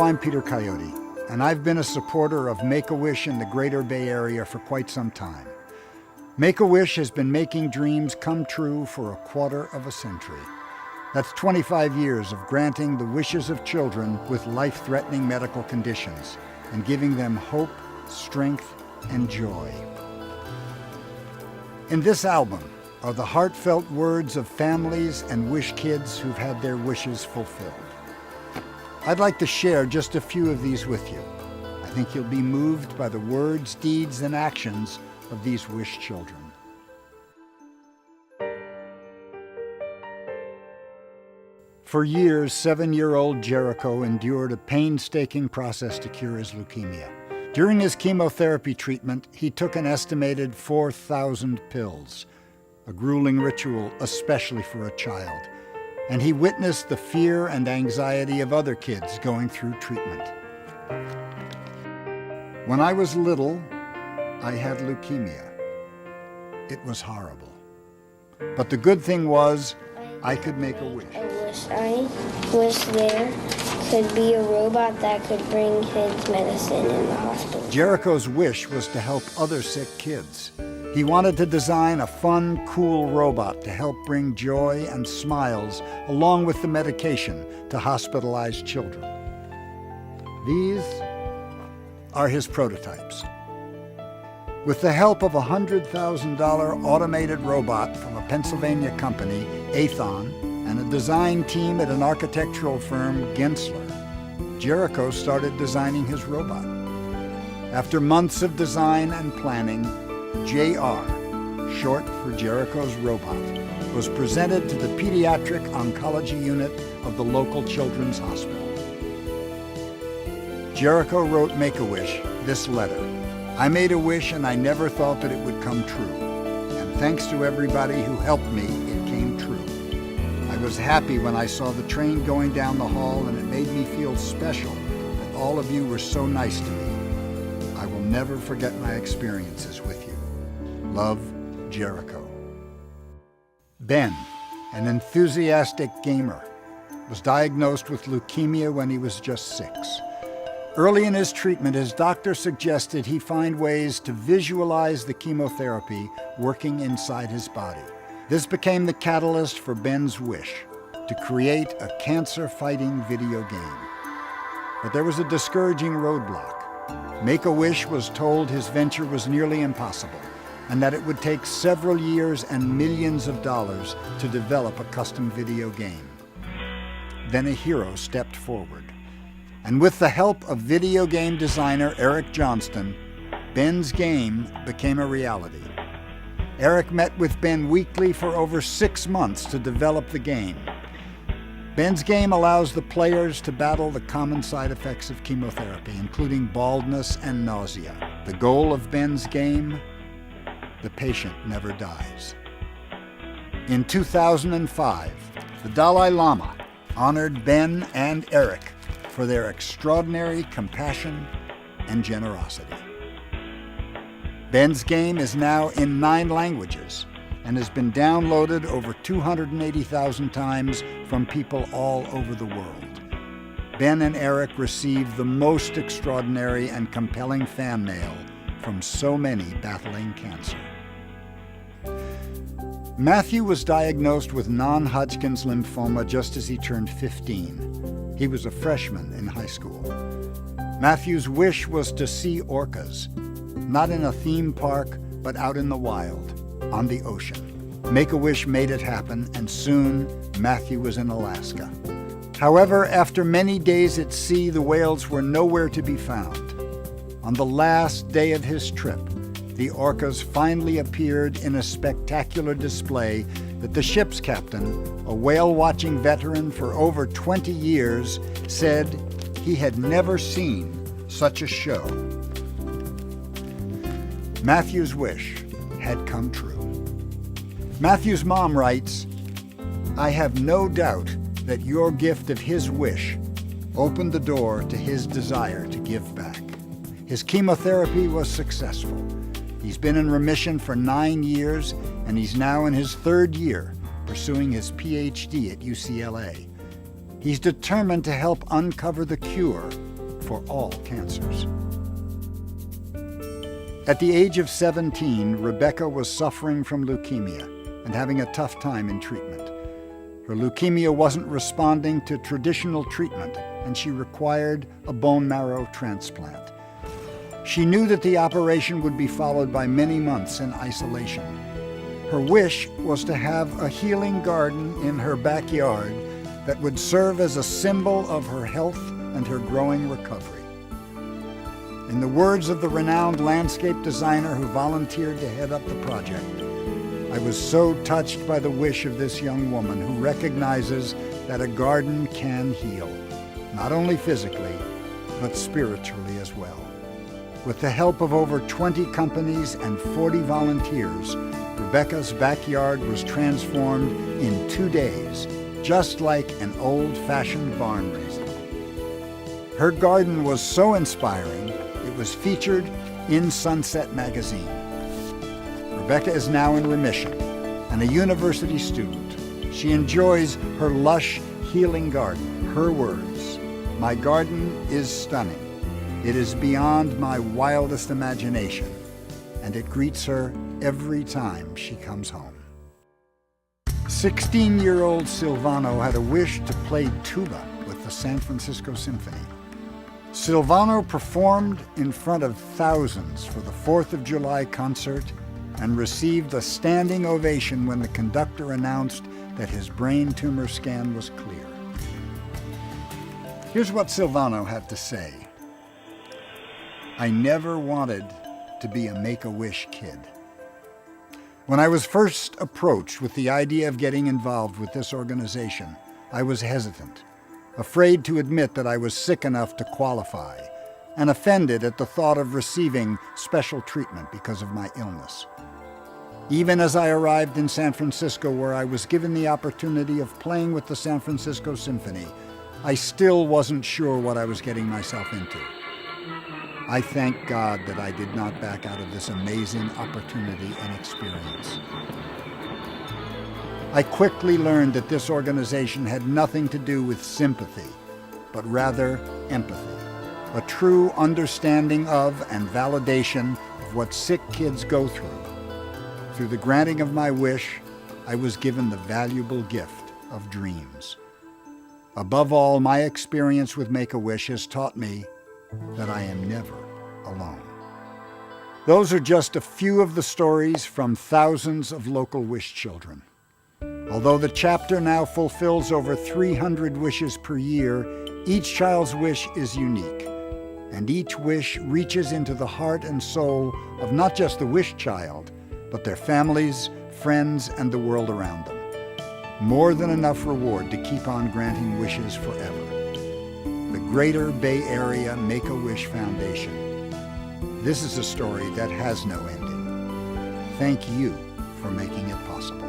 I'm Peter Coyote, and I've been a supporter of Make-A-Wish in the greater Bay Area for quite some time. Make-A-Wish has been making dreams come true for a quarter of a century. That's 25 years of granting the wishes of children with life-threatening medical conditions and giving them hope, strength, and joy. In this album are the heartfelt words of families and wish kids who've had their wishes fulfilled. I'd like to share just a few of these with you. I think you'll be moved by the words, deeds, and actions of these wish children. For years, 7-year-old Jericho endured a painstaking process to cure his leukemia. During his chemotherapy treatment, he took an estimated 4,000 pills, a grueling ritual especially for a child, and he witnessed the fear and anxiety of other kids going through treatment. When I was little, I had leukemia. It was horrible. But the good thing was, I could make a wish. I wish there could be a robot that could bring kids medicine in the hospital. Jericho's wish was to help other sick kids. He wanted to design a fun, cool robot to help bring joy and smiles along with the medication to hospitalized children. These are his prototypes. With the help of a $100,000 automated robot from a Pennsylvania company, Aethon, and a design team at an architectural firm, Gensler, Jericho started designing his robot. After months of design and planning, JR, short for Jericho's robot, was presented to the Pediatric Oncology Unit of the local children's hospital. Jericho wrote Make-A-Wish this letter. I made a wish and I never thought that it would come true. And thanks to everybody who helped me, it came true. I was happy when I saw the train going down the hall, and it made me feel special that all of you were so nice to me. I will never forget my experiences with you. Love, Jericho. Ben, an enthusiastic gamer, was diagnosed with leukemia when he was just 6. Early in his treatment, his doctor suggested he find ways to visualize the chemotherapy working inside his body. This became the catalyst for Ben's wish to create a cancer-fighting video game. But there was a discouraging roadblock. Make-A-Wish was told his venture was nearly impossible, and that it would take several years and millions of dollars to develop a custom video game. Then a hero stepped forward. And with the help of video game designer Eric Johnston, Ben's game became a reality. Eric met with Ben weekly for over 6 months to develop the game. Ben's game allows the players to battle the common side effects of chemotherapy, including baldness and nausea. The goal of Ben's game? The patient never dies. In 2005, the Dalai Lama honored Ben and Eric for their extraordinary compassion and generosity. Ben's game is now in 9 languages and has been downloaded over 280,000 times from people all over the world. Ben and Eric received the most extraordinary and compelling fan mail from so many battling cancer. Matthew was diagnosed with non-Hodgkin's lymphoma just as he turned 15. He was a freshman in high school. Matthew's wish was to see orcas, not in a theme park, but out in the wild, on the ocean. Make-A-Wish made it happen, and soon Matthew was in Alaska. However, after many days at sea, the whales were nowhere to be found. On the last day of his trip, the orcas finally appeared in a spectacular display that the ship's captain, a whale-watching veteran for over 20 years, said he had never seen such a show. Matthew's wish had come true. Matthew's mom writes, I have no doubt that your gift of his wish opened the door to his desire to give back. His chemotherapy was successful. He's been in remission for 9 years, and he's now in his 3rd year pursuing his PhD at UCLA. He's determined to help uncover the cure for all cancers. At the age of 17, Rebecca was suffering from leukemia and having a tough time in treatment. Her leukemia wasn't responding to traditional treatment, and she required a bone marrow transplant. She knew that the operation would be followed by many months in isolation. Her wish was to have a healing garden in her backyard that would serve as a symbol of her health and her growing recovery. In the words of the renowned landscape designer who volunteered to head up the project, "I was so touched by the wish of this young woman who recognizes that a garden can heal, not only physically, but spiritually as well." With the help of over 20 companies and 40 volunteers, Rebecca's backyard was transformed in 2 days, just like an old-fashioned barn raising. Her garden was so inspiring, it was featured in Sunset magazine. Rebecca is now in remission and a university student. She enjoys her lush, healing garden. Her words, "My garden is stunning. It is beyond my wildest imagination, and it greets her every time she comes home." 16-year-old Silvano had a wish to play tuba with the San Francisco Symphony. Silvano performed in front of thousands for the 4th of July concert and received a standing ovation when the conductor announced that his brain tumor scan was clear. Here's what Silvano had to say. "I never wanted to be a Make-A-Wish kid. When I was first approached with the idea of getting involved with this organization, I was hesitant, afraid to admit that I was sick enough to qualify, and offended at the thought of receiving special treatment because of my illness. Even as I arrived in San Francisco, where I was given the opportunity of playing with the San Francisco Symphony, I still wasn't sure what I was getting myself into. I thank God that I did not back out of this amazing opportunity and experience. I quickly learned that this organization had nothing to do with sympathy, but rather empathy, a true understanding of and validation of what sick kids go through. Through the granting of my wish, I was given the valuable gift of dreams. Above all, my experience with Make-A-Wish has taught me that I am never alone." Those are just a few of the stories from thousands of local wish children. Although the chapter now fulfills over 300 wishes per year, each child's wish is unique, and each wish reaches into the heart and soul of not just the wish child, but their families, friends, and the world around them. More than enough reward to keep on granting wishes forever. The Greater Bay Area Make-A-Wish Foundation. This is a story that has no ending. Thank you for making it possible.